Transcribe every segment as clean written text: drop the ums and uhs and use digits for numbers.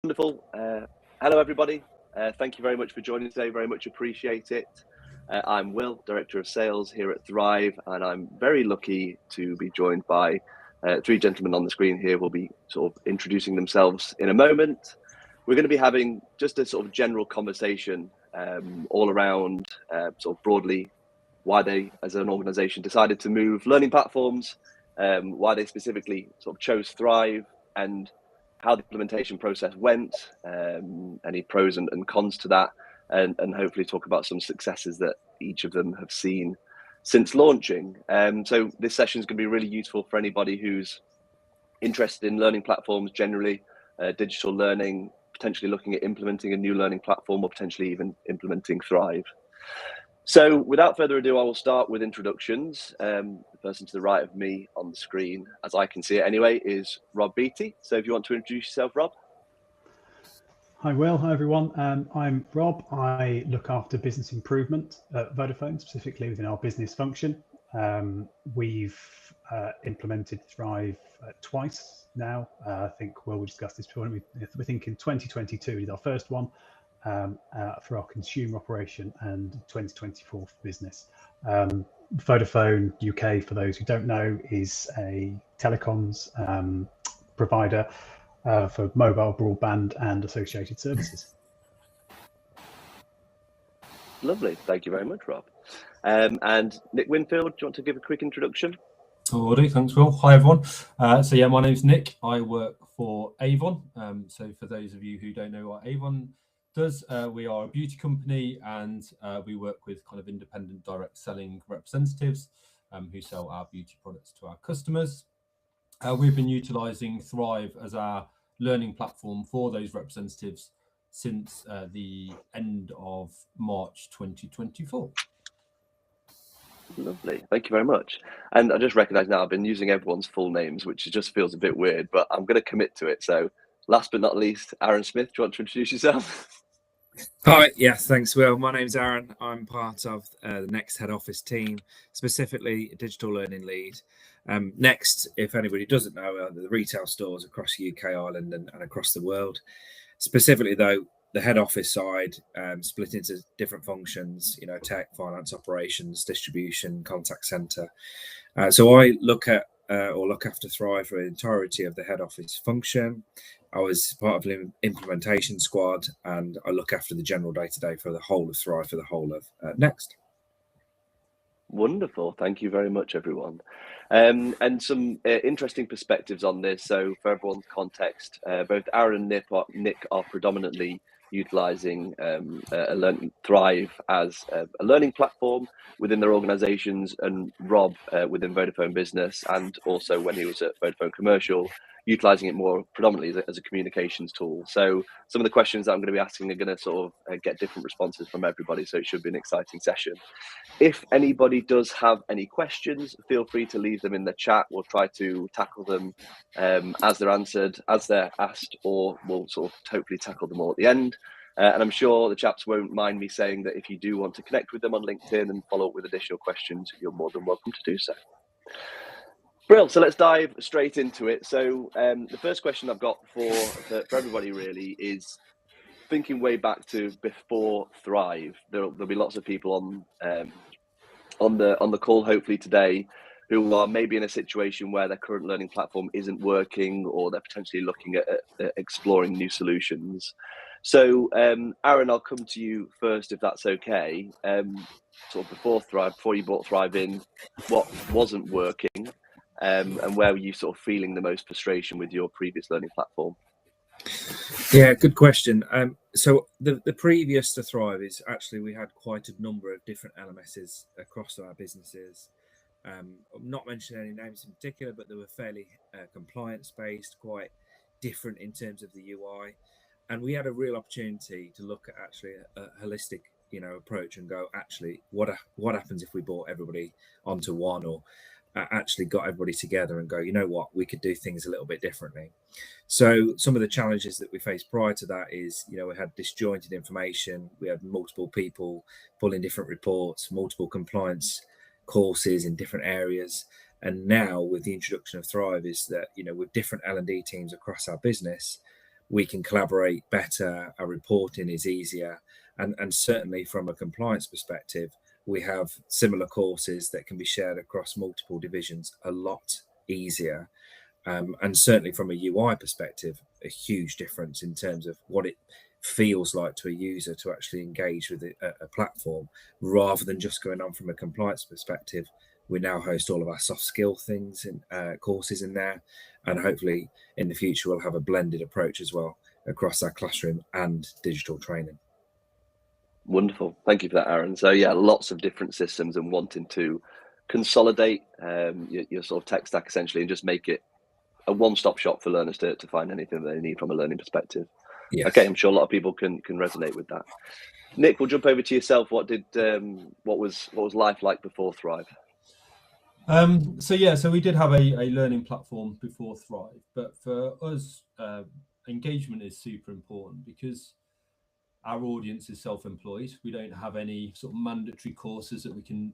Wonderful. Hello, everybody. Thank you very much for joining today. Very much appreciate it. I'm Will, Director of Sales here at Thrive, and I'm very lucky to be joined by three gentlemen on the screen here. Will be sort of introducing themselves in a moment. We're going to be having just a sort of general conversation all around sort of broadly why they, as an organization, decided to move learning platforms, why they specifically sort of chose Thrive, and how the implementation process went, any pros and cons to that, and hopefully talk about some successes that each of them have seen since launching. So this session is going to be really useful for anybody who's interested in learning platforms generally, digital learning, potentially looking at implementing a new learning platform, or potentially even implementing Thrive. So without further ado, I will start with introductions. The person to the right of me on the screen, as I can see it anyway, is Rob Beattie. So if you want to introduce yourself, Rob. Hi, Will. Hi, everyone. I'm Rob. I look after business improvement at Vodafone, specifically within our business function. We've implemented Thrive twice now. I think we'll discuss this before. We think in 2022 is our first one. For our consumer operation, and 2024 for business. Vodafone UK, for those who don't know, is a telecoms provider for mobile broadband and associated services. Lovely. Thank you very much, Rob. And Nick Winfield, do you want to give a quick introduction? Alrighty, thanks, Will. Hi, everyone. So yeah, my name's Nick. I work for Avon. So for those of you who don't know what Avon does, we are a beauty company, and we work with kind of independent direct selling representatives who sell our beauty products to our customers. We've been utilising Thrive as our learning platform for those representatives since the end of March 2024. Lovely. Thank you very much. And I just recognise now I've been using everyone's full names, which just feels a bit weird, but I'm going to commit to it. So last but not least, Aaron Smith, do you want to introduce yourself? Hi, yes, thanks, Will. My name's Aaron. I'm part of the Next head office team, specifically a digital learning lead. Next, if anybody doesn't know, are the retail stores across the UK, Ireland, and across the world. Specifically, though, the head office side split into different functions, tech, finance, operations, distribution, contact centre. So I look after Thrive for the entirety of the head office function. I was part of the implementation squad, and I look after the general day-to-day for the whole of Thrive, for the whole of Next. Wonderful. Thank you very much, everyone. And some interesting perspectives on this. So for everyone's context, both Aaron and Nick are predominantly utilising Thrive as a learning platform within their organisations, and Rob within Vodafone Business, and also when he was at Vodafone Commercial, utilising it more predominantly as a communications tool. So some of the questions that I'm going to be asking are going to sort of get different responses from everybody, so it should be an exciting session. If anybody does have any questions, feel free to leave them in the chat. We'll try to tackle them as they're answered, as they're asked, or we'll sort of hopefully tackle them all at the end. And I'm sure the chaps won't mind me saying that if you do want to connect with them on LinkedIn and follow up with additional questions, you're more than welcome to do so. Brilliant. So let's dive straight into it. So the first question I've got for everybody really is thinking way back to before Thrive. There'll be lots of people on the call hopefully today who are maybe in a situation where their current learning platform isn't working, or they're potentially looking at exploring new solutions. So Aaron, I'll come to you first if that's okay. Sort of before Thrive, before you brought Thrive in, what wasn't working? And where were you sort of feeling the most frustration with your previous learning platform? Yeah, good question. So the previous to Thrive is actually we had quite a number of different LMSs across our businesses. I'm not mentioning any names in particular, but they were fairly compliance-based, quite different in terms of the UI. And we had a real opportunity to look at actually a holistic approach and go, actually, what happens if we brought everybody onto one, or actually got everybody together and go, you know what, we could do things a little bit differently. So some of the challenges that we faced prior to that is, we had disjointed information, we had multiple people pulling different reports, multiple compliance courses in different areas. And now with the introduction of Thrive is that, with different L&D teams across our business, we can collaborate better, our reporting is easier, and certainly from a compliance perspective, we have similar courses that can be shared across multiple divisions a lot easier. And certainly from a UI perspective, a huge difference in terms of what it feels like to a user to actually engage with a platform, rather than just going on from a compliance perspective. We now host all of our soft skill things and courses in there, and hopefully in the future we'll have a blended approach as well across our classroom and digital training. Wonderful, thank you for that, Aaron. So yeah, lots of different systems and wanting to consolidate your sort of tech stack essentially and just make it a one-stop shop for learners to find anything they need from a learning perspective. Yes. Okay, I'm sure a lot of people can resonate with that. Nick, we'll jump over to yourself. What was life like before Thrive? So we did have a learning platform before Thrive, but for us, engagement is super important because our audience is self-employed. We don't have any sort of mandatory courses that we can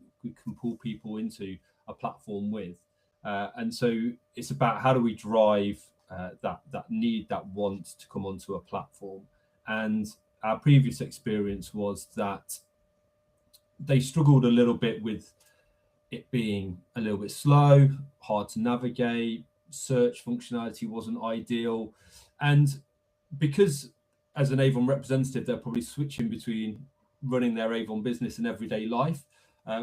pull people into a platform with. And so it's about how do we drive that need, that want to come onto a platform. And our previous experience was that they struggled a little bit with it being a little bit slow, hard to navigate, search functionality wasn't ideal. And because as an Avon representative, they're probably switching between running their Avon business and everyday life,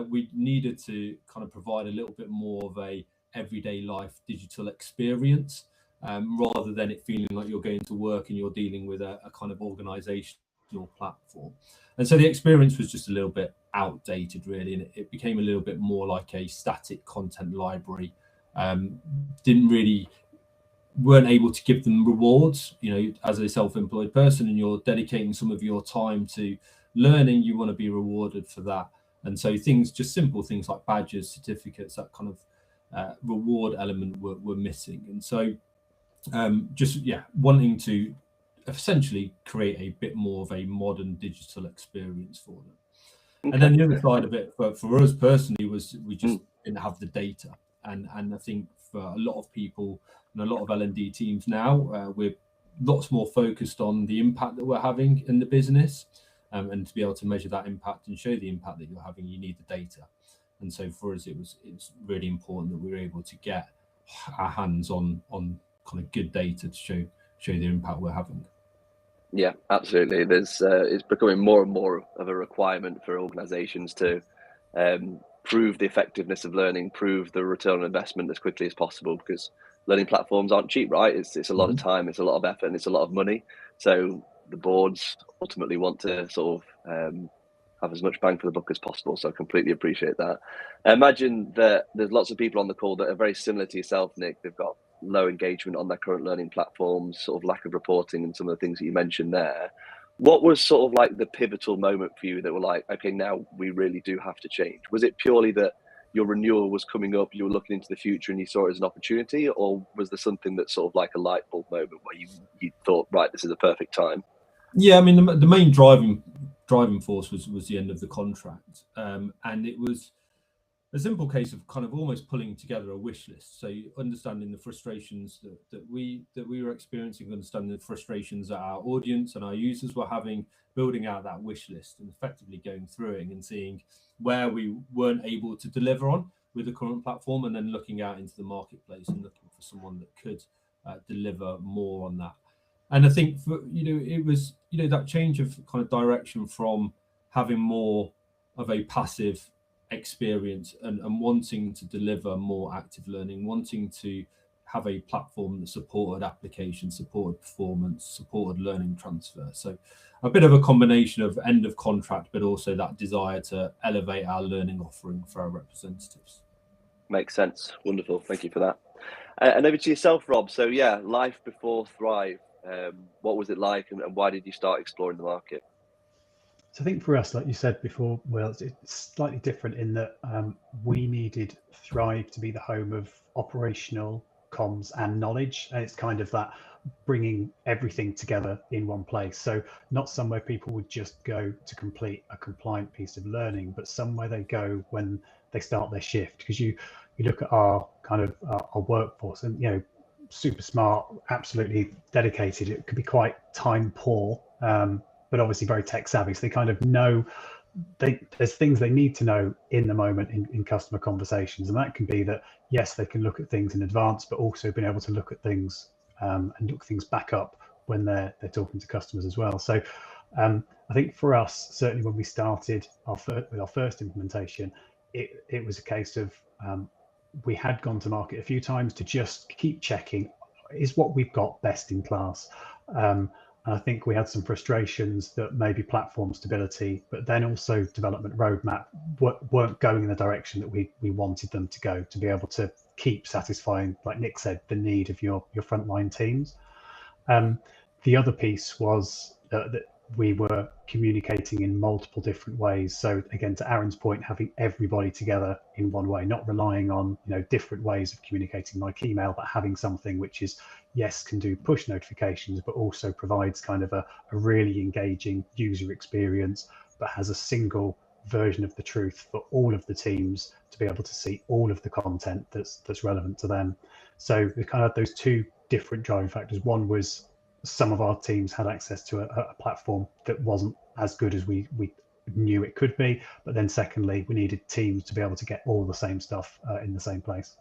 we needed to kind of provide a little bit more of a everyday life digital experience, rather than it feeling like you're going to work and you're dealing with a kind of organizational platform. And so the experience was just a little bit outdated really, and it became a little bit more like a static content library. Weren't able to give them rewards. As a self-employed person and you're dedicating some of your time to learning, you want to be rewarded for that. And so simple things like badges, certificates, that kind of reward element were missing. And so wanting to essentially create a bit more of a modern digital experience for them. Okay. And then the other side of it for us personally was we just didn't have the data. And I think for a lot of people and a lot of L&D teams now, we're lots more focused on the impact that we're having in the business. And to be able to measure that impact and show the impact that you're having, you need the data. And so for us, it was really important that we were able to get our hands on kind of good data to show the impact we're having. Yeah, absolutely. It's becoming more and more of a requirement for organizations to prove the effectiveness of learning, prove the return on investment as quickly as possible, because learning platforms aren't cheap, right? It's a lot of time, it's a lot of effort, and it's a lot of money. So the boards ultimately want to sort of have as much bang for the buck as possible. So I completely appreciate that. I imagine that there's lots of people on the call that are very similar to yourself, Nick. They've got low engagement on their current learning platforms, sort of lack of reporting and some of the things that you mentioned there. What was sort of like the pivotal moment for you that were like, okay, now we really do have to change? Was it purely that your renewal was coming up, you were looking into the future and you saw it as an opportunity, or was there something that's sort of like a light bulb moment where you thought, right, this is a perfect time? Yeah, I mean, the main driving force was the end of the contract, and it was a simple case of kind of almost pulling together a wish list. So understanding the frustrations that we were experiencing, understanding the frustrations that our audience and our users were having, building out that wish list and effectively going through it and seeing where we weren't able to deliver on with the current platform, and then looking out into the marketplace and looking for someone that could deliver more on that. And I think it was that change of kind of direction from having more of a passive experience and wanting to deliver more active learning, wanting to have a platform that supported application, supported performance, supported learning transfer. So a bit of a combination of end of contract, but also that desire to elevate our learning offering for our representatives. Makes sense. Wonderful. Thank you for that. And over to yourself, Rob. So yeah, life before Thrive. What was it like, and why did you start exploring the market? So I think for us, like you said before, well, it's slightly different in that we needed Thrive to be the home of operational comms and knowledge. And it's kind of that bringing everything together in one place. So not somewhere people would just go to complete a compliant piece of learning, but somewhere they go when they start their shift. Because you look at our kind of our workforce, and super smart, absolutely dedicated. It could be quite time poor, but obviously very tech savvy. So they kind of know there's things they need to know in the moment in customer conversations, and that can be that yes, they can look at things in advance, but also being able to look at things and look things back up when they're talking to customers as well. So I think for us, certainly when we started with our first implementation, it was a case of we had gone to market a few times to just keep checking, is what we've got best in class? And I think we had some frustrations that maybe platform stability, but then also development roadmap weren't going in the direction that we wanted them to go, to be able to keep satisfying, like Nick said, the need of your frontline teams. The other piece was that we were communicating in multiple different ways. So again, to Aaron's point, having everybody together in one way, not relying on different ways of communicating like email, but having something which is, yes, can do push notifications, but also provides kind of a really engaging user experience, but has a single version of the truth for all of the teams to be able to see all of the content that's relevant to them. So we kind of had those two different driving factors. One was some of our teams had access to a platform that wasn't as good as we knew it could be, but then secondly, we needed teams to be able to get all the same stuff in the same place.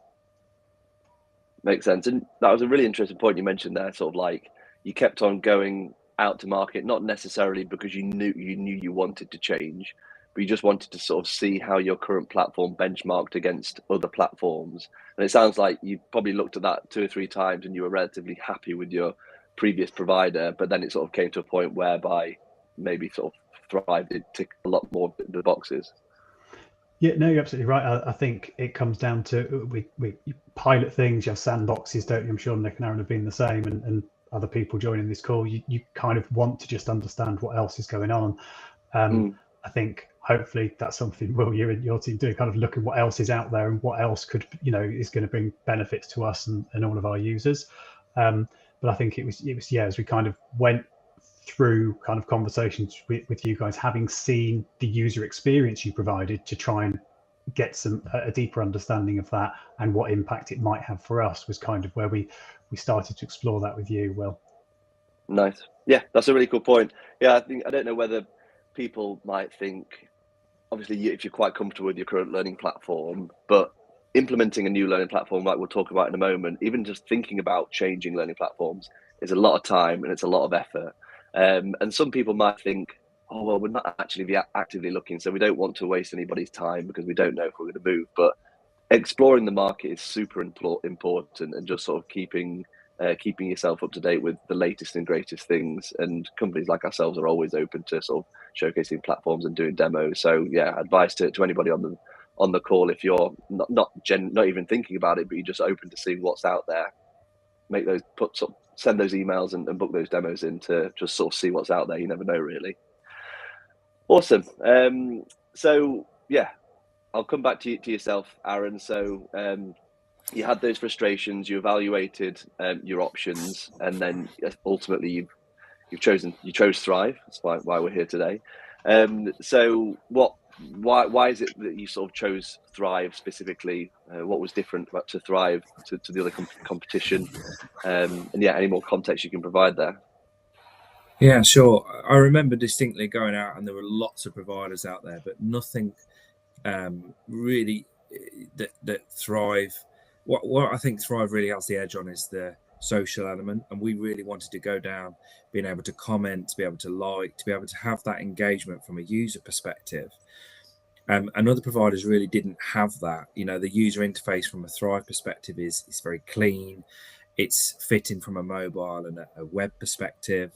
Makes sense. And that was a really interesting point you mentioned there, sort of like you kept on going out to market, not necessarily because you knew you wanted to change, but you just wanted to sort of see how your current platform benchmarked against other platforms. And it sounds like you probably looked at that 2 or 3 times and you were relatively happy with your previous provider, but then it sort of came to a point whereby maybe sort of Thrive did tick a lot more of the boxes. Yeah, no, you're absolutely right. I think it comes down to we pilot things, you have sandboxes, don't you? I'm sure Nick and Aaron have been the same, and other people joining this call, you kind of want to just understand what else is going on. I think hopefully that's something, Will, you and your team do, kind of look at what else is out there and what else could, is going to bring benefits to us and all of our users. But I think it was as we kind of went through kind of conversations with you guys, having seen the user experience you provided, to try and get a deeper understanding of that and what impact it might have for us, was kind of where we started to explore that with you, Will. Nice. Yeah, that's a really cool point. Yeah, I don't know whether people might think, obviously, if you're quite comfortable with your current learning platform, but implementing a new learning platform, like we'll talk about in a moment, even just thinking about changing learning platforms is a lot of time and it's a lot of effort. And some people might think, oh, well, we're not actually actively looking, so we don't want to waste anybody's time because we don't know if we're going to move. But exploring the market is super important, and just sort of keeping yourself up to date with the latest and greatest things. And companies like ourselves are always open to sort of showcasing platforms and doing demos. So yeah, advice to anybody on the call, if you're not even thinking about it, but you're just open to seeing what's out there, send those emails and book those demos in to just sort of see what's out there. You never know, really. Awesome. So yeah, I'll come back to yourself, Aaron. So you had those frustrations, you evaluated your options, and then ultimately you chose Thrive. That's why we're here today. So why is it that you sort of chose Thrive specifically? What was different to Thrive to the other competition? And yeah, any more context you can provide there? Yeah, sure. I remember distinctly going out, and there were lots of providers out there, but nothing really that Thrive. What I think Thrive really has the edge on is the social element, and we really wanted to go down, being able to comment, to be able to like, to be able to have that engagement from a user perspective. And other providers really didn't have that. The user interface from a Thrive perspective is very clean. It's fitting from a mobile and a web perspective.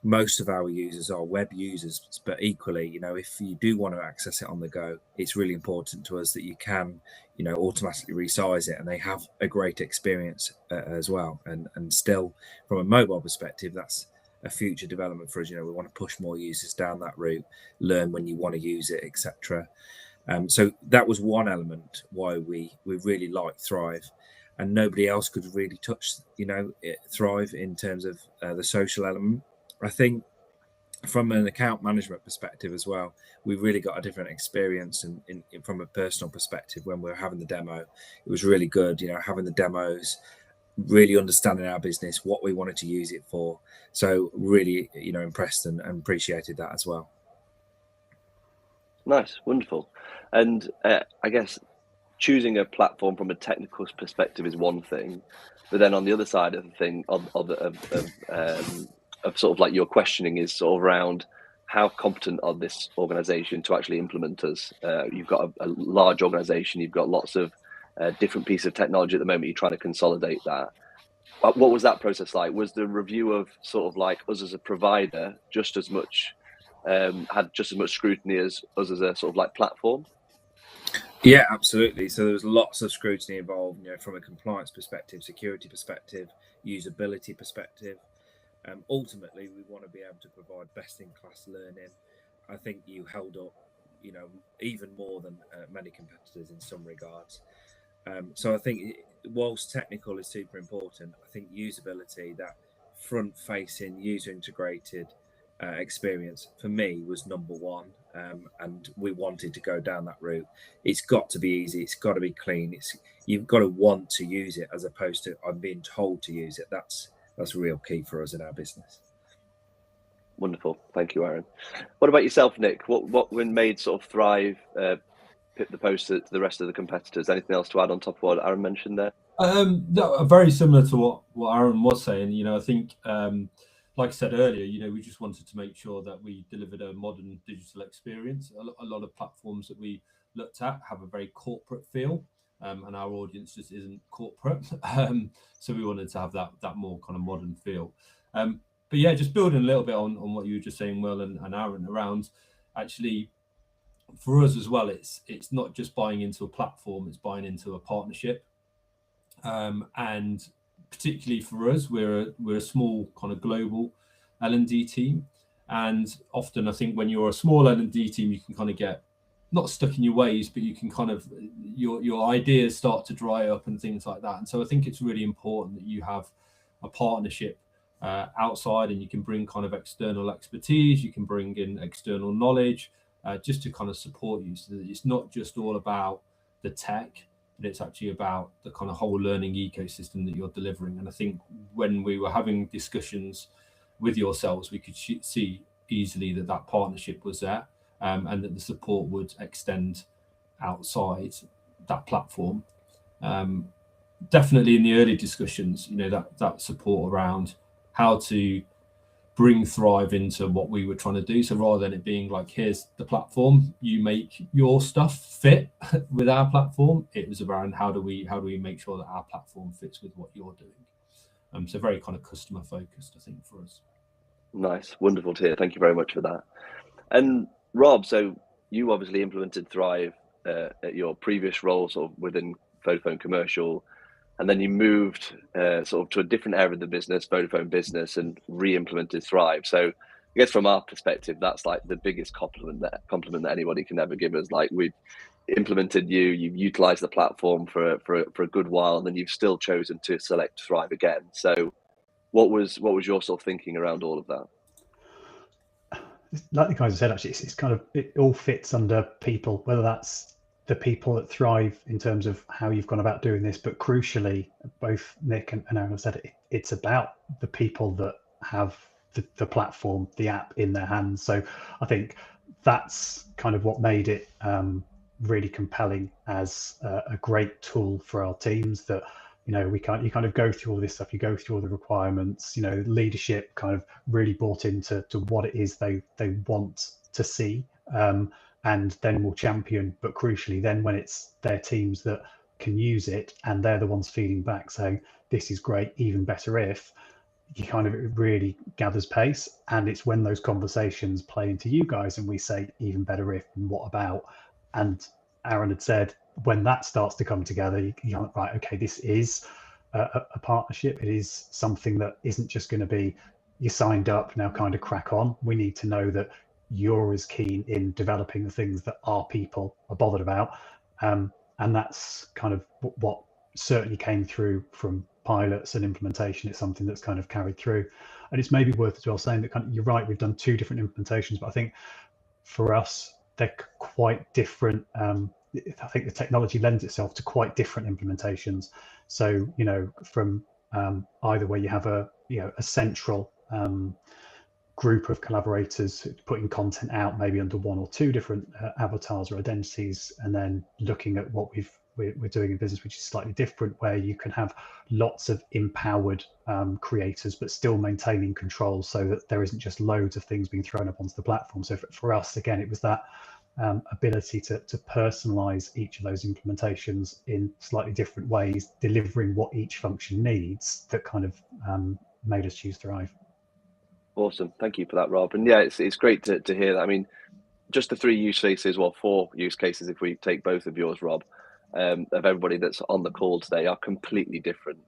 Most of our users are web users, but equally, if you do want to access it on the go, it's really important to us that you can, automatically resize it, and they have a great experience as well. And still, from a mobile perspective, that's a future development for us. We want to push more users down that route, learn when you want to use it, etc. So that was one element why we really liked Thrive, and nobody else could really touch, Thrive in terms of the social element. I think from an account management perspective as well, we really got a different experience in from a personal perspective when we were having the demo. It was really good, having the demos, really understanding our business, what we wanted to use it for. So really, impressed and appreciated that as well. Nice, wonderful. And I guess choosing a platform from a technical perspective is one thing, but then on the other side of the thing, of sort of like your questioning is sort of around how competent are this organization to actually implement us. You've got a large organization, you've got lots of different pieces of technology at the moment, you're trying to consolidate that. What was that process like? Was the review of sort of like us as a provider just as much, had just as much scrutiny as us as a sort of like platform? Yeah, absolutely. So there was lots of scrutiny involved, from a compliance perspective, security perspective, usability perspective. Ultimately, we want to be able to provide best-in-class learning. I think you held up, even more than many competitors in some regards. So I think whilst technical is super important, I think usability, that front-facing, user-integrated experience for me was number one, and we wanted to go down that route. It's got to be easy. It's got to be clean. You've got to want to use it as opposed to I'm being told to use it. That's real key for us in our business. Wonderful, thank you, Aaron. What about yourself, Nick? What made sort of Thrive pip the post to the rest of the competitors? Anything else to add on top of what Aaron mentioned there? No, very similar to what Aaron was saying. I think, like I said earlier, we just wanted to make sure that we delivered a modern digital experience. A lot of platforms that we looked at have a very corporate feel, and our audience just isn't corporate. So we wanted to have that more kind of modern feel. But yeah, just building a little bit on what you were just saying, Will and Aaron, around actually for us as well, it's not just buying into a platform, it's buying into a partnership. And particularly for us, we're a small kind of global L&D team, and often I think when you're a small L&D team, you can kind of get not stuck in your ways, but you can kind of your ideas start to dry up and things like that. And so I think it's really important that you have a partnership outside, and you can bring kind of external expertise, you can bring in external knowledge, just to kind of support you, so that it's not just all about the tech, but it's actually about the kind of whole learning ecosystem that you're delivering. And I think when we were having discussions with yourselves, we could see easily that partnership was there, and that the support would extend outside that platform. Definitely in the early discussions, that support around how to bring Thrive into what we were trying to do. So rather than it being like, here's the platform, you make your stuff fit with our platform, it was around how do we make sure that our platform fits with what you're doing. So very kind of customer focused, I think, for us. Nice, wonderful to hear. Thank you very much for that. And Rob, so you obviously implemented Thrive at your previous role, sort of within Vodafone Commercial, and then you moved sort of to a different area of the business, Vodafone Business, and re-implemented Thrive. So I guess from our perspective, that's like the biggest compliment that anybody can ever give us. Like, we've implemented you've utilized the platform for a good while, and then you've still chosen to select Thrive again. So what was your sort of thinking around all of that? Like the guys have said, actually, it's kind of, it all fits under people, whether that's the people that Thrive in terms of how you've gone about doing this, but crucially, both Nick and Aaron have said it's about the people that have the platform, the app in their hands. So I think that's kind of what made it really compelling as a great tool for our teams. That you kind of go through all this stuff, you go through all the requirements, leadership kind of really bought into what it is they want to see, and then will champion. But crucially, then when it's their teams that can use it and they're the ones feeding back saying this is great, even better if, you kind of, it really gathers pace. And it's when those conversations play into you guys and we say even better if, and what about, and Aaron had said, when that starts to come together, you're right, okay, this is a partnership. It is something that isn't just going to be, you signed up, now kind of crack on. We need to know that you're as keen in developing the things that our people are bothered about. And that's kind of what certainly came through from pilots and implementation. It's something that's kind of carried through. And it's maybe worth as well saying that you're right, we've done 2 different implementations, but I think for us, they're quite different. I think the technology lends itself to quite different implementations. So, from either where you have a central group of collaborators putting content out maybe under one or two different avatars or identities, and then looking at what we're doing in business, which is slightly different, where you can have lots of empowered creators but still maintaining control, so that there isn't just loads of things being thrown up onto the platform. So for us, again, it was that ability to personalize each of those implementations in slightly different ways, delivering what each function needs, that kind of made us choose Thrive. Awesome, thank you for that, Rob. And yeah, it's great to hear that. I mean, just the 3 use cases, well, 4 use cases if we take both of yours, Rob, of everybody that's on the call today are completely different.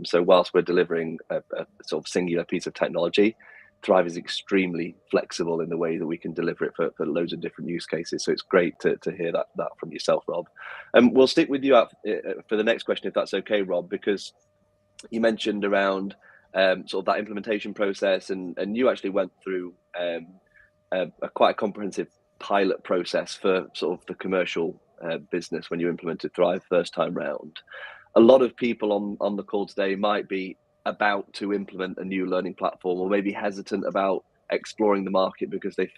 So whilst we're delivering a sort of singular piece of technology, Thrive is extremely flexible in the way that we can deliver it for loads of different use cases. So it's great to hear that from yourself, Rob. We'll stick with you for the next question, if that's okay, Rob, because you mentioned around sort of that implementation process, and you actually went through quite a comprehensive pilot process for sort of the commercial business when you implemented Thrive first time round. A lot of people on the call today might be about to implement a new learning platform, or maybe hesitant about exploring the market because they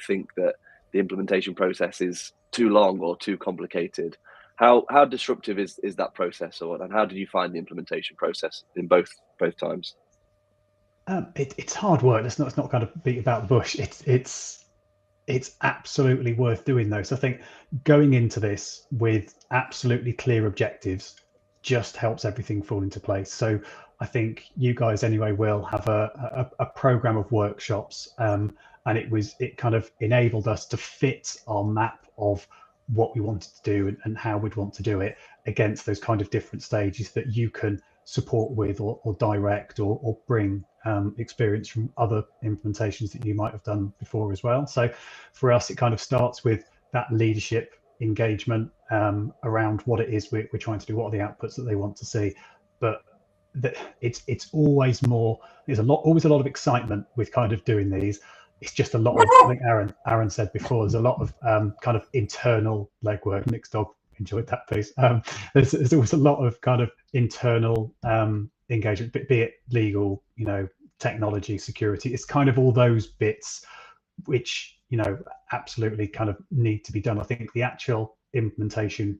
think that the implementation process is too long or too complicated. How disruptive is that process, and how did you find the implementation process in both times? It's hard work. It's not kind of beat about the bush. It's absolutely worth doing though. So I think going into this with absolutely clear objectives just helps everything fall into place. So I think you guys anyway will have a program of workshops, and it kind of enabled us to fit our map of what we wanted to do and how we'd want to do it against those kind of different stages that you can support with or direct or bring experience from other implementations that you might have done before as well. So for us, it kind of starts with that leadership engagement around what it is we're trying to do, what are the outputs that they want to see. But it's always more, there's always a lot of excitement with kind of doing these. It's just a lot of, I think Aaron said before, there's a lot of kind of internal legwork. Nick's dog enjoyed that piece. There's always a lot of kind of internal engagement, be it legal, technology, security. It's kind of all those bits which, absolutely kind of need to be done. I think the actual implementation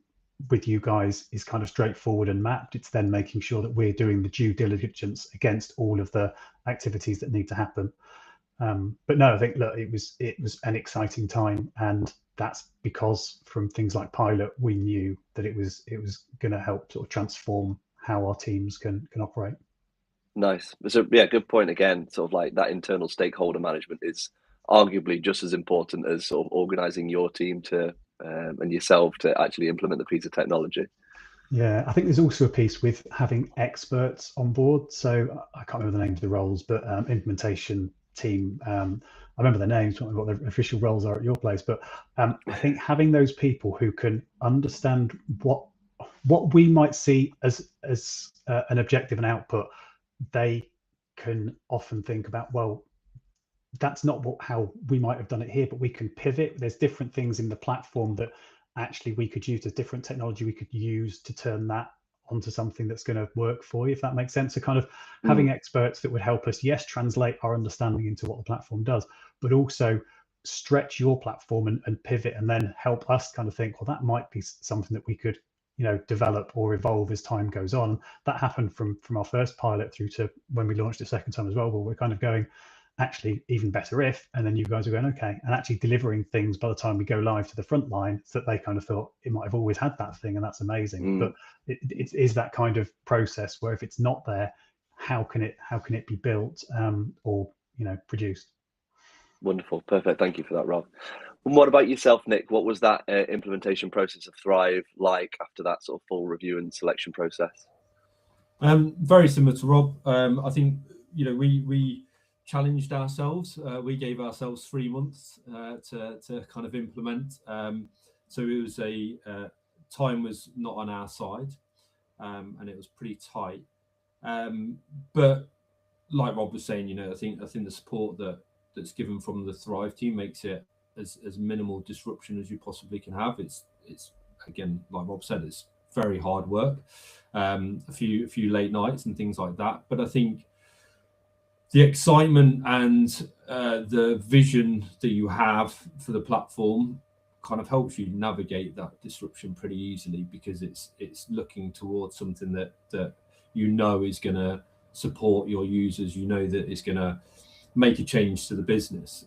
with you guys is kind of straightforward and mapped. It's then making sure that we're doing the due diligence against all of the activities that need to happen. But no, I think, look, it was an exciting time, and that's because from things like pilot, we knew that it was going to help sort of transform how our teams can operate. Nice. So yeah, good point again. Sort of like that internal stakeholder management is arguably just as important as sort of organizing your team to and yourself to actually implement the piece of technology. Yeah, I think there's also a piece with having experts on board. So I can't remember the names of the roles, but implementation team. I remember their names, what their official roles are at your place. But I think having those people who can understand what we might see as an objective and output, they can often think about, well, that's not how we might have done it here, but we can pivot. There's different things in the platform that actually we could use, a different technology we could use to turn that onto something that's going to work for you, if that makes sense. So kind of having experts that would help us, yes, translate our understanding into what the platform does, but also stretch your platform and pivot, and then help us kind of think, well, that might be something that we could develop or evolve as time goes on. That happened from our first pilot through to when we launched it second time as well, where we're kind of going, actually even better if, and then you guys are going, okay, and actually delivering things by the time we go live to the front line that they kind of thought it might have always had that thing, and that's amazing. But it is that kind of process where if it's not there, how can it be built or produced? Wonderful, perfect. Thank you for that, Rob. And what about yourself, Nick? What was that implementation process of Thrive like after that sort of full review and selection process? Very similar to Rob. I think we challenged ourselves. We gave ourselves 3 months to kind of implement. So it was time was not on our side, and it was pretty tight. But like Rob was saying, I think the support that's given from the Thrive team makes it as minimal disruption as you possibly can have. It's again, like Rob said, it's very hard work, a few late nights and things like that. But I think the excitement and the vision that you have for the platform kind of helps you navigate that disruption pretty easily, because it's looking towards something that you know is going to support your users, you know that is going to make a change to the business.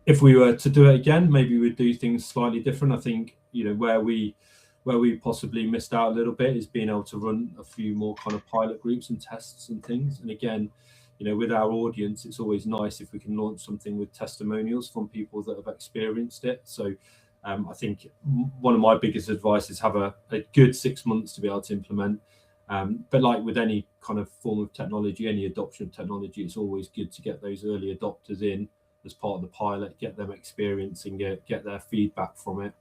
If we were to do it again, maybe we'd do things slightly different. I think, where we possibly missed out a little bit is being able to run a few more kind of pilot groups and tests and things. And again, with our audience, it's always nice if we can launch something with testimonials from people that have experienced it. So I think one of my biggest advice is have a good 6 months to be able to implement. But like with any kind of form of technology, any adoption of technology, it's always good to get those early adopters in as part of the pilot, get them experiencing it, get their feedback from it,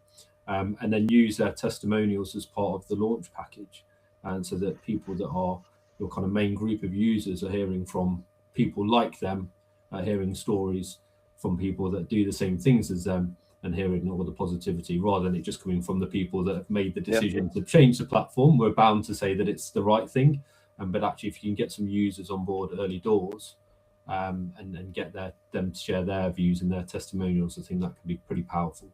and then use their testimonials as part of the launch package. And so that people that are your kind of main group of users are hearing from people like them, hearing stories from people that do the same things as them, and hearing all the positivity, rather than it just coming from the people that have made the decision to change the platform. We're bound to say that it's the right thing, but actually if you can get some users on board early doors, and get them to share their views and their testimonials, I think that can be pretty powerful.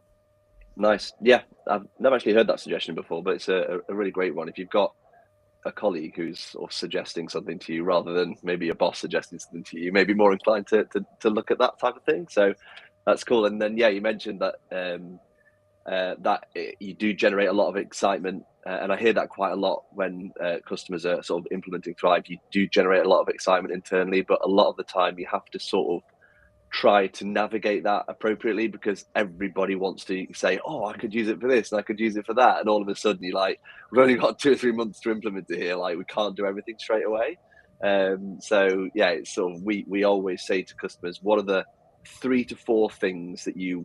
Nice. Yeah, I've never actually heard that suggestion before, but it's a really great one. If you've got a colleague who's sort of suggesting something to you, rather than maybe a boss suggesting something to you, you may be more inclined to look at that type of thing. So that's cool. And then you mentioned that you do generate a lot of excitement, and I hear that quite a lot when customers are sort of implementing Thrive. You do generate a lot of excitement internally, but a lot of the time you have to sort of try to navigate that appropriately, because everybody wants to say, oh, I could use it for this and I could use it for that, and all of a sudden you're like, we've only got 2 or 3 months to implement it here, like we can't do everything straight away. So it's sort of, we always say to customers, what are the 3 to 4 things that you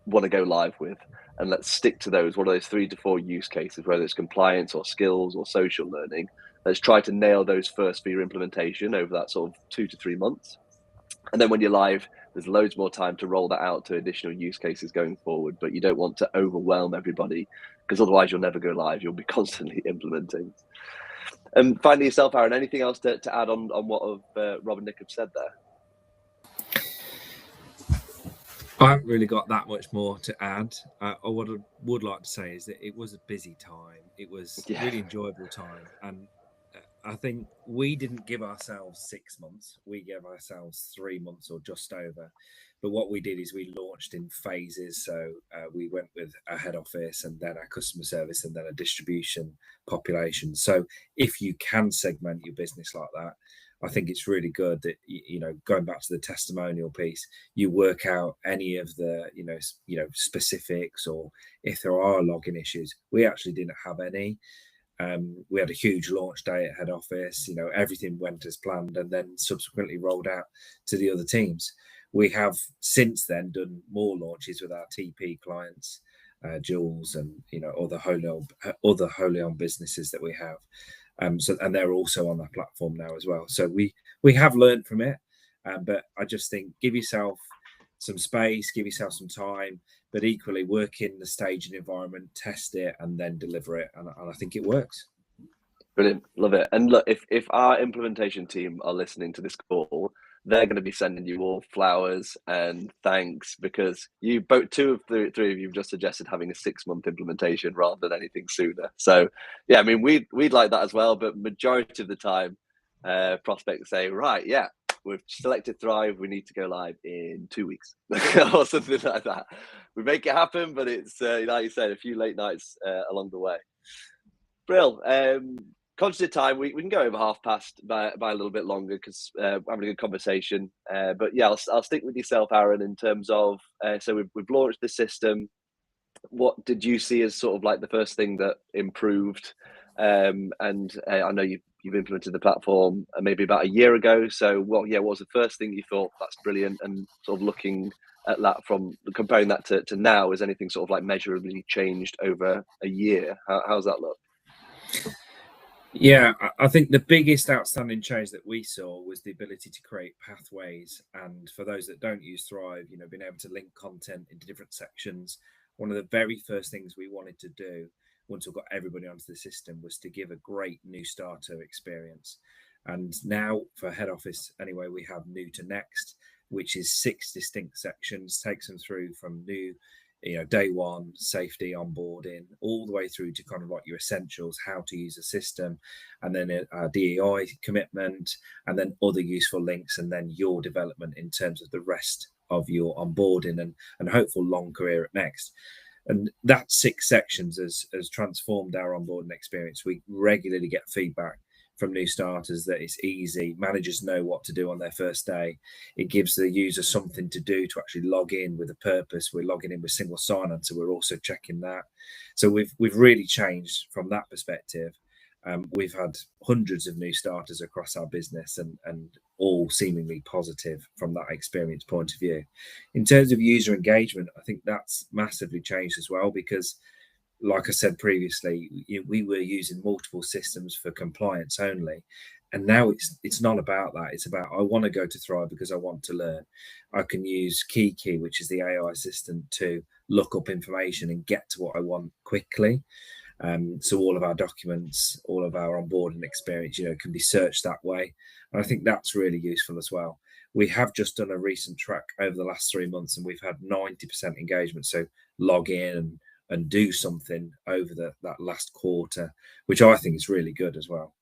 want to go live with, and let's stick to those. What are those 3 to 4 use cases, whether it's compliance or skills or social learning? Let's try to nail those first for your implementation over that sort of 2 to 3 months. And then when you're live, there's loads more time to roll that out to additional use cases going forward. But you don't want to overwhelm everybody, because otherwise you'll never go live. You'll be constantly implementing. And finally, yourself, Aaron, anything else to add on what Rob and Nick have said there? I haven't really got that much more to add. What I would like to say is that it was a busy time. It was a really enjoyable time. And I think we didn't give ourselves 6 months. We gave ourselves 3 months or just over. But what we did is we launched in phases. So we went with our head office, and then our customer service, and then a distribution population. So if you can segment your business like that, I think it's really good that, going back to the testimonial piece, you work out any of the, specifics, or if there are login issues. We actually didn't have any. We had a huge launch day at head office. Everything went as planned, and then subsequently rolled out to the other teams. We have since then done more launches with our TP clients, Jules, and other wholly owned businesses that we have. And they're also on that platform now as well. So we have learned from it, but I just think give yourself some space, give yourself some time, but equally work in the staging environment, test it, and then deliver it. And I think it works. Brilliant. Love it. And look, if our implementation team are listening to this call, they're going to be sending you all flowers and thanks, because you both, 2 of the 3 of you, have just suggested having a 6-month implementation rather than anything sooner. So yeah, I mean, we'd like that as well, but majority of the time, prospects say, right, yeah, we've selected Thrive, we need to go live in 2 weeks or something like that. We make it happen, but it's like you said, a few late nights along the way. Brill. Conscious of time, we can go over half past by a little bit longer, because we're having a good conversation. But yeah, I'll stick with yourself, Aaron, in terms of, so we've launched the system. What did you see as sort of like the first thing that improved? And I know you've implemented the platform maybe about a year ago. So what was the first thing you thought, that's brilliant? And sort of looking at that, from comparing that to now, is anything sort of like measurably changed over a year? How's that look? Yeah, I think the biggest outstanding change that we saw was the ability to create pathways. And for those that don't use Thrive, being able to link content into different sections. One of the very first things we wanted to do once we've got everybody onto the system, was to give a great new starter experience. And now for head office, anyway, we have new to next, which is 6 distinct sections, takes them through from new, day one, safety, onboarding, all the way through to kind of like your essentials, how to use a system, and then our DEI commitment, and then other useful links, and then your development in terms of the rest of your onboarding and hopeful long career at next. And that 6 sections has transformed our onboarding experience. We regularly get feedback from new starters that it's easy. Managers know what to do on their first day. It gives the user something to do to actually log in with a purpose. We're logging in with single sign-on, so we're also checking that. So we've really changed from that perspective. We've had hundreds of new starters across our business and all seemingly positive from that experience point of view. In terms of user engagement, I think that's massively changed as well, because like I said previously, we were using multiple systems for compliance only. And now it's not about that. It's about, I want to go to Thrive because I want to learn. I can use Kiki, which is the AI assistant, to look up information and get to what I want quickly. So all of our documents, all of our onboarding experience, can be searched that way. And I think that's really useful as well. We have just done a recent track over the last 3 months, and we've had 90% engagement. So log in and do something over that last quarter, which I think is really good as well.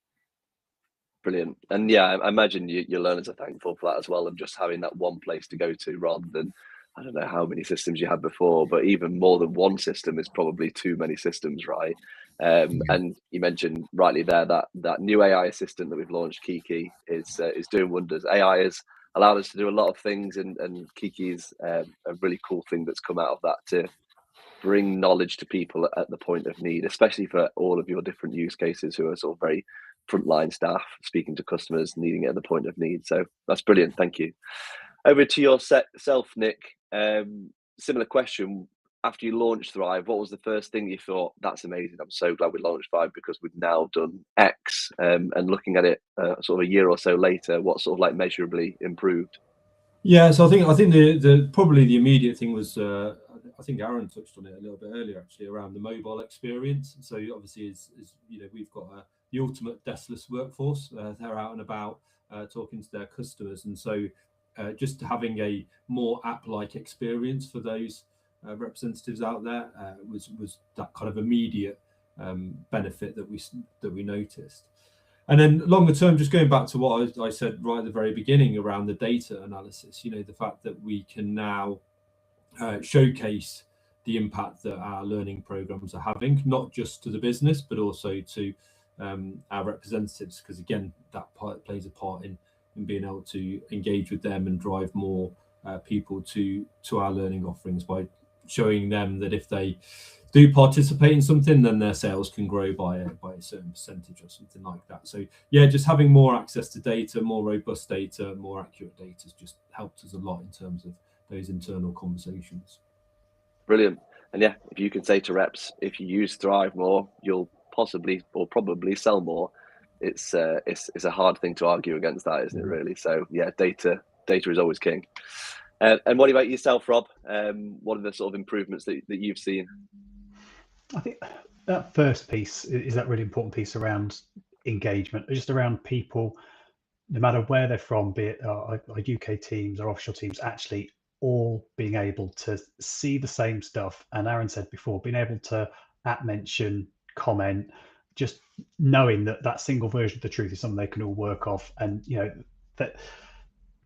Brilliant. And yeah, I imagine your learners are thankful for that as well, of just having that one place to go to rather than, I don't know how many systems you had before, but even more than one system is probably too many systems, right? And you mentioned rightly there that new AI assistant that we've launched, Kiki, is doing wonders. AI has allowed us to do a lot of things, and Kiki is a really cool thing that's come out of that, to bring knowledge to people at the point of need, especially for all of your different use cases who are sort of very frontline staff speaking to customers needing it at the point of need. So that's brilliant. Thank you. Over to yourself, Nick. Similar question. After you launched Thrive, what was the first thing you thought, that's amazing, I'm so glad we launched Thrive because we've now done X? And looking at it sort of a year or so later, what sort of like measurably improved? Yeah, so I think the probably the immediate thing was, I think Aaron touched on it a little bit earlier, actually, around the mobile experience. So obviously, is we've got the ultimate deskless workforce. They're out and about talking to their customers, and so just having a more app-like experience for those representatives out there was that kind of immediate benefit that we noticed. And then longer term, just going back to what I said right at the very beginning around the data analysis, the fact that we can now showcase the impact that our learning programs are having, not just to the business, but also to our representatives, because again, that plays a part in being able to engage with them and drive more people to our learning offerings by showing them that if they do participate in something, then their sales can grow by a certain percentage or something like that. So yeah, just having more access to data, more robust data, more accurate data has just helped us a lot in terms of those internal conversations. Brilliant. And yeah, if you can say to reps, if you use Thrive more, you'll possibly or probably sell more. It's a hard thing to argue against that, isn't it, really? So yeah, data is always king. And what about yourself, Rob? What are the sort of improvements that you've seen? I think that first piece is that really important piece around engagement, just around people, no matter where they're from, be it our UK teams or offshore teams, actually all being able to see the same stuff. And Aaron said before, being able to mention, comment, just knowing that single version of the truth is something they can all work off. And that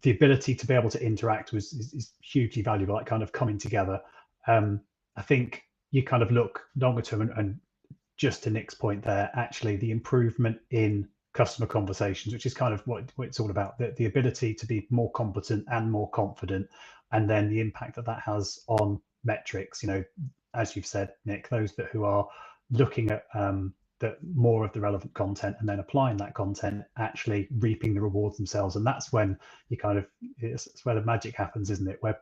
the ability to be able to interact is hugely valuable, that kind of coming together. I think you kind of look longer term, and just to Nick's point there, actually the improvement in customer conversations, which is kind of what it's all about, the ability to be more competent and more confident, and then the impact that has on metrics. As you've said, Nick, those who are looking at more of the relevant content and then applying that content, actually reaping the rewards themselves. And that's when it's where the magic happens, isn't it? Where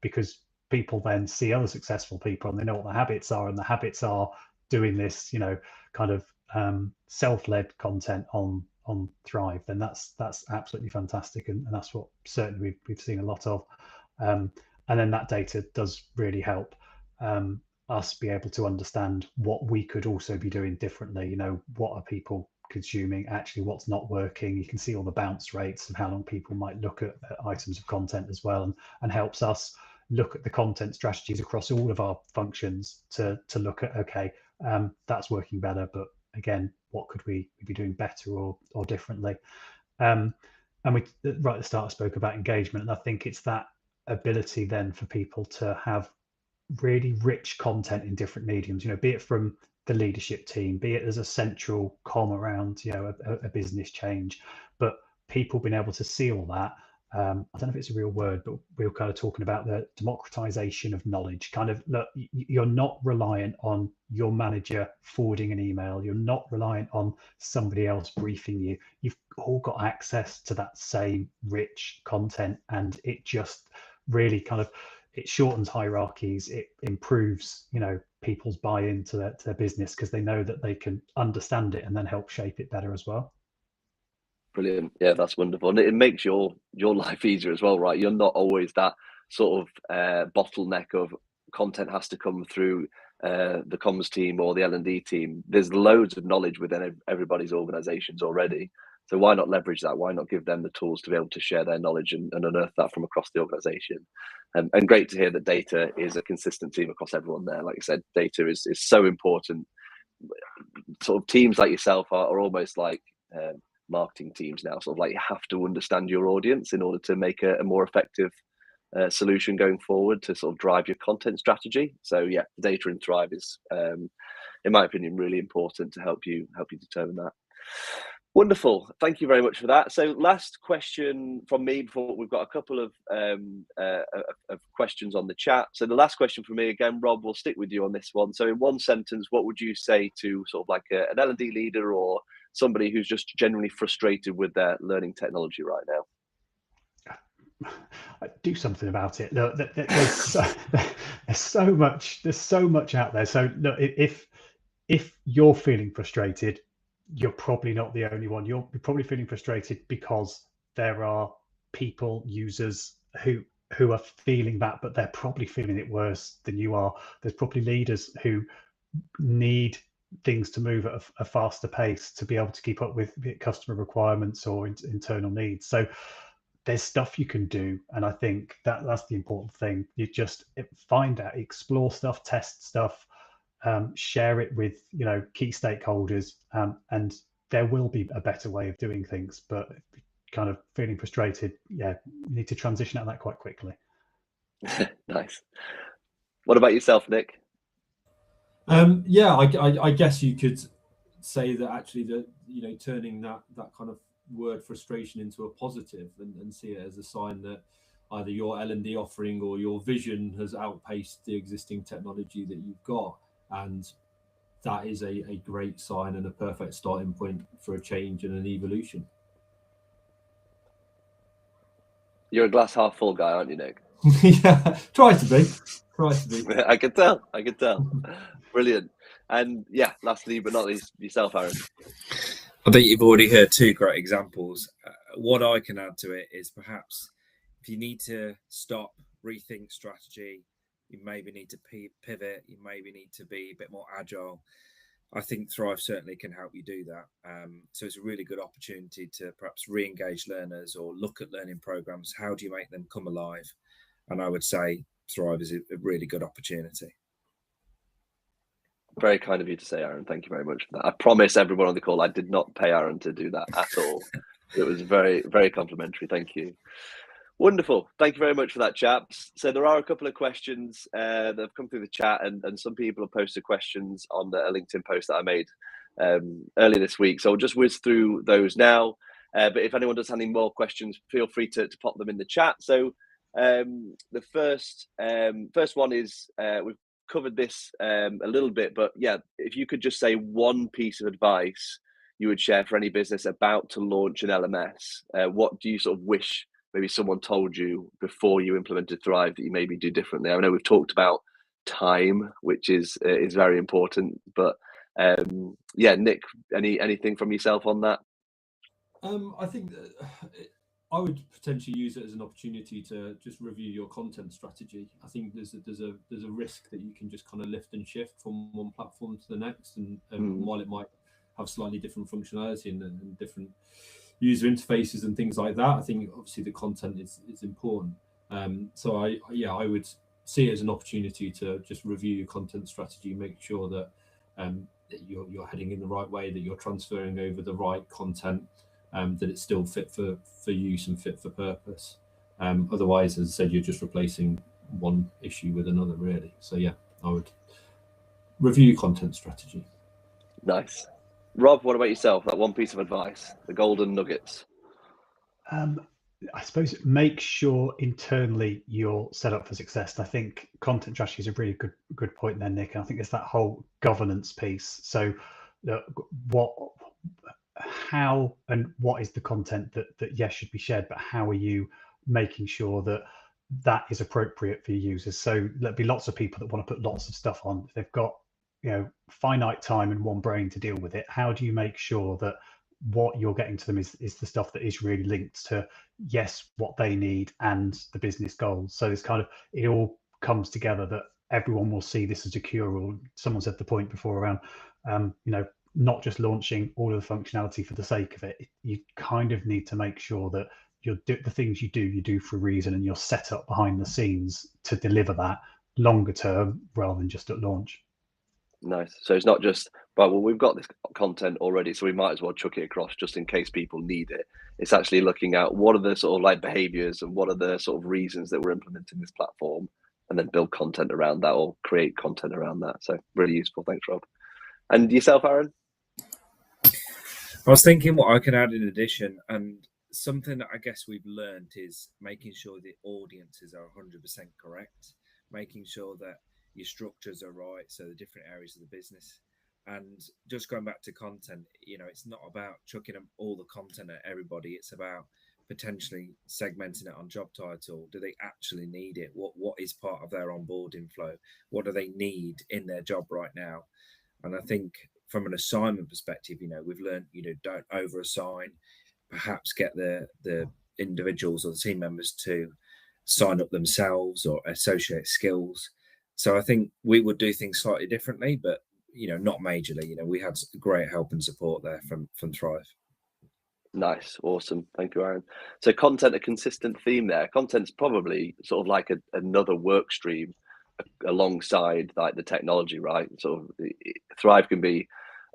because people then see other successful people and they know what the habits are, and the habits are doing this, kind of self-led content on Thrive, then that's absolutely fantastic, and that's what certainly we've seen a lot of. And then that data does really help. us be able to understand what we could also be doing differently. You know, what are people consuming, actually what's not working. You can see all the bounce rates of how long people might look at items of content as well, and helps us look at the content strategies across all of our functions to look at, okay, that's working better, but again, what could we be doing better or differently? And we right at the start spoke about engagement, and I think it's that ability then for people to have really rich content in different mediums, you know, be it from the leadership team, be it as a central com around, you know, a business change, but people being able to see all that. I don't know if it's a real word, but we were kind of talking about the democratization of knowledge. Kind of, look, you're not reliant on your manager forwarding an email. You're not reliant on somebody else briefing you. You've all got access to that same rich content, and it just really kind of, it shortens hierarchies. It improves, you know, people's buy-in to their business, because they know that they can understand it and then help shape it better as well. Brilliant. Yeah, that's wonderful. And it makes your life easier as well, right? You're not always that sort of bottleneck of content has to come through the comms team or the L&D team. There's loads of knowledge within everybody's organizations already. So why not leverage that? Why not give them the tools to be able to share their knowledge and unearth that from across the organization? And great to hear that data is a consistent theme across everyone there. Like I said, data is so important. Sort of teams like yourself are almost like marketing teams now, sort of like you have to understand your audience in order to make a more effective solution going forward to sort of drive your content strategy. So yeah, the data in Thrive is, in my opinion, really important to help you determine that. Wonderful. Thank you very much for that. So last question from me before we've got a couple of questions on the chat. So the last question from me, again, Rob, we'll stick with you on this one. So in one sentence, what would you say to sort of like an L&D leader or somebody who's just genuinely frustrated with their learning technology right now? Do something about it. Look, there's so much out there. So look, if you're feeling frustrated, you're probably not the only one. You're probably feeling frustrated because there are people, users who are feeling that, but they're probably feeling it worse than you are. There's probably leaders who need things to move at a faster pace to be able to keep up with customer requirements or internal needs. So there's stuff you can do, and I think that's the important thing. You just find out, explore stuff, test stuff, share it with, you know, key stakeholders, and there will be a better way of doing things. But kind of feeling frustrated, yeah, you need to transition out of that quite quickly. Nice. What about yourself, Nick? Yeah, I guess you could say that actually that, you know, turning that kind of word frustration into a positive and see it as a sign that either your L&D offering or your vision has outpaced the existing technology that you've got, and that is a great sign and a perfect starting point for a change and an evolution. You're a glass half full guy, aren't you, Nick? Yeah, try to be. I can tell. Brilliant. And yeah, lastly but not least, yourself, Aaron. I think you've already heard two great examples. What I can add to it is perhaps if you need to stop, rethink strategy, you maybe need to pivot, you maybe need to be a bit more agile. I think Thrive certainly can help you do that. So it's a really good opportunity to perhaps re-engage learners or look at learning programs. How do you make them come alive? And I would say Thrive is a really good opportunity. Very kind of you to say, Aaron. Thank you very much for that. I promise everyone on the call I did not pay Aaron to do that at all. It was very, very complimentary. Thank you. Wonderful. Thank you very much for that, chaps. So there are a couple of questions that have come through the chat, and some people have posted questions on a LinkedIn post that I made earlier this week. So I'll just whiz through those now. But if anyone does have any more questions, feel free to pop them in the chat. So the first one is, we've covered this a little bit, but yeah, if you could just say one piece of advice you would share for any business about to launch an LMS, what do you sort of wish maybe someone told you before you implemented Thrive that you maybe do differently? I know we've talked about time, which is very important, but yeah, Nick, anything from yourself on that? I think that I would potentially use it as an opportunity to just review your content strategy. I think there's a risk that you can just kind of lift and shift from one platform to the next, and while it might have slightly different functionality and different user interfaces and things like that, I think obviously the content is important. So I would see it as an opportunity to just review your content strategy, make sure that you're heading in the right way, that you're transferring over the right content, that it's still fit for use and fit for purpose. Otherwise, as I said, you're just replacing one issue with another, really. So yeah, I would review your content strategy. Nice. Rob, what about yourself? That one piece of advice, the golden nuggets. I suppose make sure internally you're set up for success. I think content strategy is a really good point there, Nick. And I think it's that whole governance piece. So how and what is the content that yes should be shared, but how are you making sure that is appropriate for your users? So there'll be lots of people that want to put lots of stuff on. If they've got finite time and one brain to deal with it, how do you make sure that what you're getting to them is the stuff that is really linked to what they need and the business goals? So it's kind of, it all comes together that everyone will see this as a cure-all. Someone said the point before around not just launching all of the functionality for the sake of it. You kind of need to make sure that the things you do for a reason, and you're set up behind the scenes to deliver that longer term rather than just at launch. Nice. So it's not just, right, well, we've got this content already, so we might as well chuck it across just in case people need it. It's actually looking at what are the sort of like behaviors and what are the sort of reasons that we're implementing this platform, and then build content around that or create content around that. So really useful. Thanks, Rob. And yourself, Aaron? I was thinking what I can add in addition, and something that I guess we've learned is making sure the audiences are 100% correct, making sure that your structures are right, so the different areas of the business. And just going back to content, it's not about chucking all the content at everybody. It's about potentially segmenting it on job title. Do they actually need it? What is part of their onboarding flow? What do they need in their job right now? And I think from an assignment perspective, we've learned, don't over assign, perhaps get the individuals or the team members to sign up themselves or associate skills. So I think we would do things slightly differently, but not majorly. We had great help and support there from Thrive. Nice, awesome. Thank you, Aaron. So content, a consistent theme there. Content's probably sort of like another work stream alongside like the technology, right? Sort of Thrive can be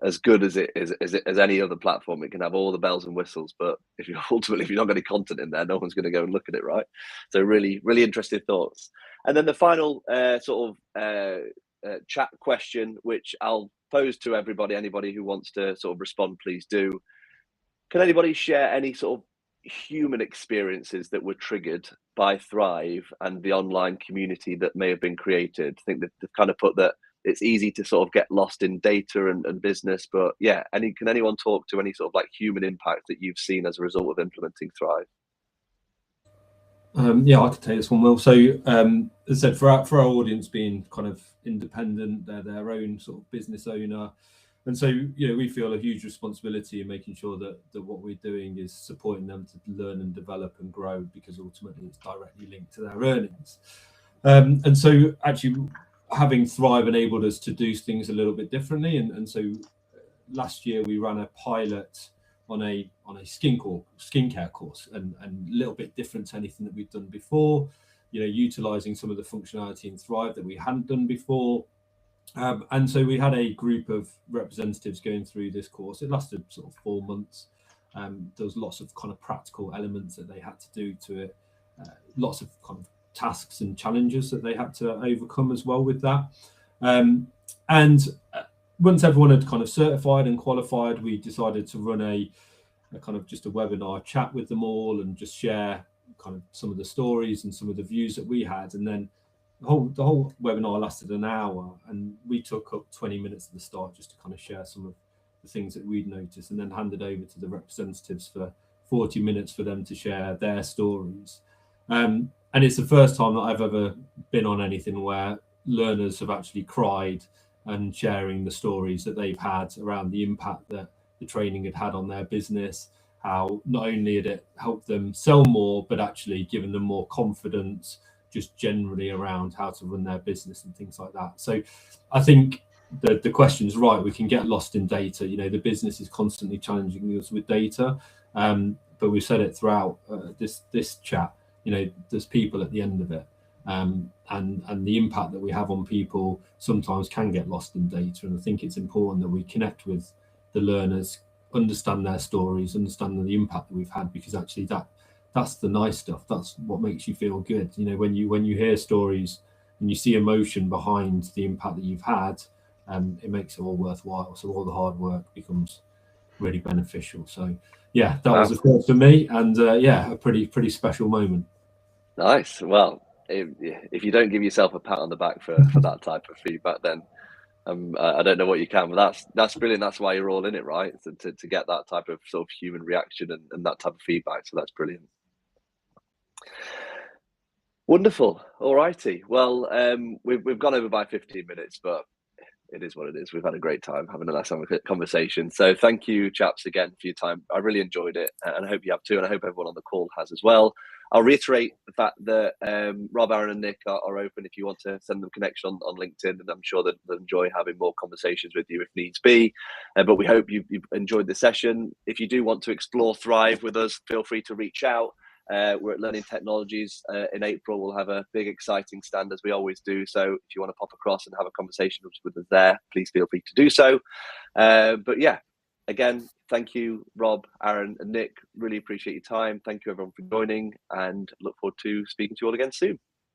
as good as any other platform. It can have all the bells and whistles, but if you're not got any content in there, no one's going to go and look at it, right? So really, really interesting thoughts. And then the final chat question, which I'll pose to everybody. Anybody who wants to sort of respond, please do. Can anybody share any sort of human experiences that were triggered by Thrive and the online community that may have been created? I think they've kind of put that it's easy to sort of get lost in data and business, but yeah, can anyone talk to any sort of like human impact that you've seen as a result of implementing Thrive? Yeah, I could take this one, Will. So as I said, for our audience being kind of independent, they're their own sort of business owner. And so, we feel a huge responsibility in making sure that what we're doing is supporting them to learn and develop and grow, because ultimately it's directly linked to their earnings. And so actually having Thrive enabled us to do things a little bit differently. And so last year we ran a pilot on a skincare course, and a little bit different to anything that we've done before, utilizing some of the functionality in Thrive that we hadn't done before. And so we had a group of representatives going through this course. It lasted sort of 4 months. There was lots of kind of practical elements that they had to do to it, lots of kind of tasks and challenges that they had to overcome as well with that. And once everyone had kind of certified and qualified, we decided to run a kind of just a webinar chat with them all and just share kind of some of the stories and some of the views that we had. And then the whole webinar lasted an hour, and we took up 20 minutes at the start just to kind of share some of the things that we'd noticed, and then handed over to the representatives for 40 minutes for them to share their stories. And it's the first time that I've ever been on anything where learners have actually cried and sharing the stories that they've had around the impact that the training had on their business. how not only had it helped them sell more, but actually given them more confidence just generally around how to run their business and things like that. So I think the question's right. We can get lost in data. You know, the business is constantly challenging us with data, but we've said it throughout this chat. You know, there's people at the end of it, and the impact that we have on people sometimes can get lost in data. And I think it's important that we connect with the learners, understand their stories, understand the impact that we've had, because actually that's the nice stuff. That's what makes you feel good. You know, when you hear stories and you see emotion behind the impact that you've had, it makes it all worthwhile. So all the hard work becomes really beneficial. So yeah, that was the first for me, and yeah, a pretty special moment. Nice. Well, if you don't give yourself a pat on the back for that type of feedback, then I don't know what you can. But that's brilliant. That's why you're all in it, right? To get that type of sort of human reaction and that type of feedback. So that's brilliant. Wonderful. All righty. Well, we've gone over by 15 minutes, but it is what it is. We've had a great time having a nice conversation. So thank you, chaps, again for your time. I really enjoyed it, and I hope you have too, and I hope everyone on the call has as well. I'll reiterate the fact that Rob, Aaron, and Nick are open if you want to send them connection on LinkedIn, and I'm sure that they'll enjoy having more conversations with you if needs be. But we hope you've enjoyed the session. If you do want to explore Thrive with us, feel free to reach out. We're at Learning Technologies in April. We'll have a big, exciting stand as we always do. So if you want to pop across and have a conversation with us there, please feel free to do so. But yeah, again, thank you, Rob, Aaron, and Nick. Really appreciate your time. Thank you, everyone, for joining, and look forward to speaking to you all again soon.